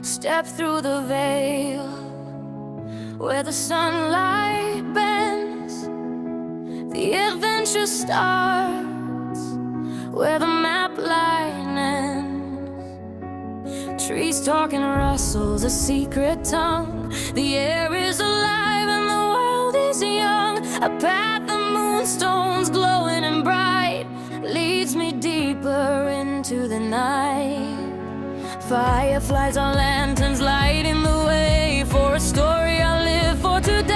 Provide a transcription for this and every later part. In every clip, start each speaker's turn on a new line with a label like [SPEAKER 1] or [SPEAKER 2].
[SPEAKER 1] Step through the veil where the sunlight bends. The adventure starts where the map line ends. Trees talk and rustles a secret tongue. The air is alive and the world is young. A path of moonstones glowing and bright leads me deeper into the night. Fireflies on lanterns lighting the way for a story I'll live for today.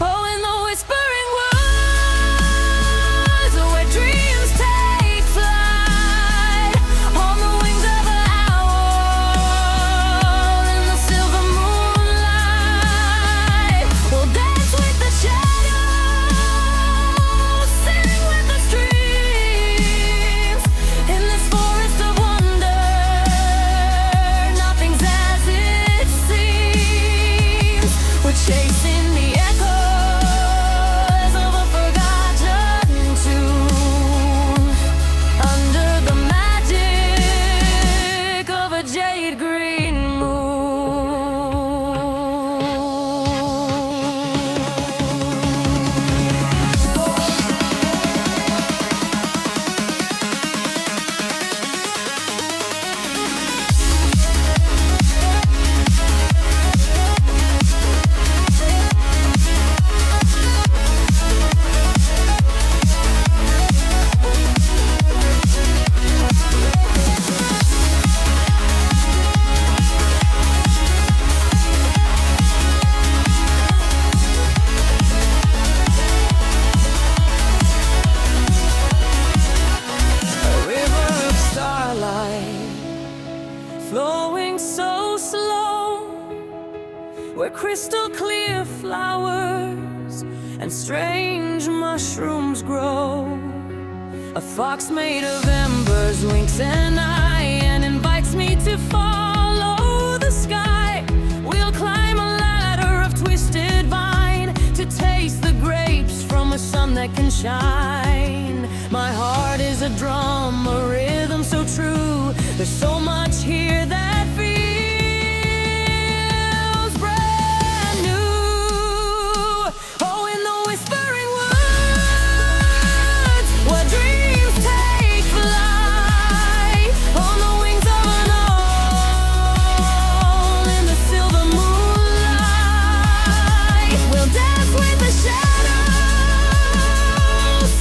[SPEAKER 1] Oh, in the whispering woods where dreams take flight, on the wings of an owl in the silver moonlight, we'll dance with the shadows, sing with the streams. In this forest of wonder, nothing's as it seems. We're chasing the echoes of a forgotten tune, under the magic of a jade green moon. A river of starlight flowing so slow, where crystal clear flowers and strange mushrooms grow. A fox made of embers winks an eye and invites me to follow the sky. We'll climb a ladder of twisted vine to taste the grapes from a sun that can shine. My heart is a drum, a rhythm so true. There's so much here that feels brand new. Oh, in the whispering woods where dreams take flight, on the wings of an owl in the silver moonlight, we'll dance with the shadows,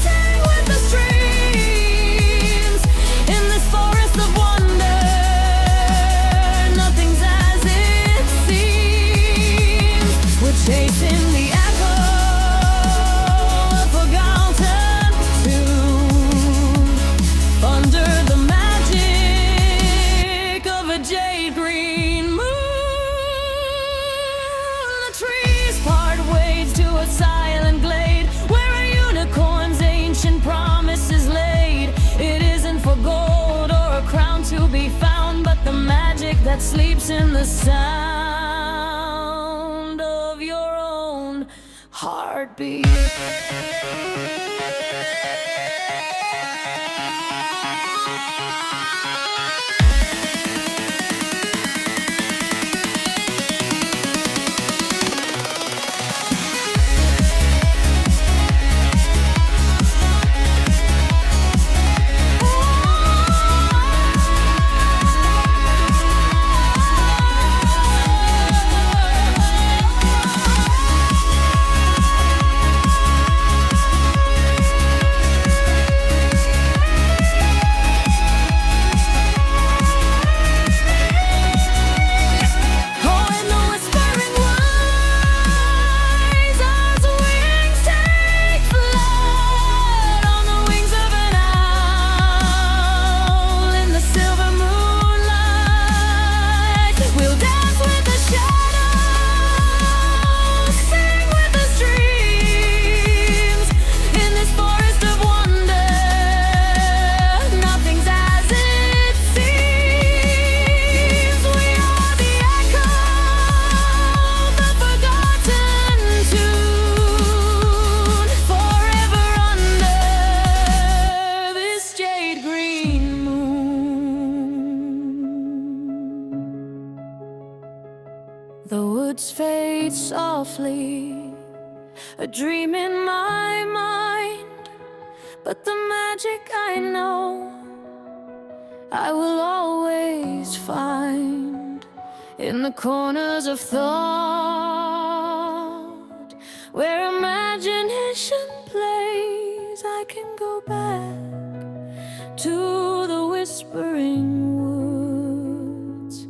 [SPEAKER 1] sing with the streams. In this forest of wonder, nothing's as it seems. We're chasing the echo of forgotten tune, under the magic of a jade green moon. The trees part ways to a silent glade where a unicorn's ancient promises laid. It isn't for gold or a crown to be found, but the magic that sleeps in the sound of your own heartbeat. The woods fade softly, a dream in my mind, but the magic I know I will always find in the corners of thought, where imagination plays. I can go back to the whispering woods.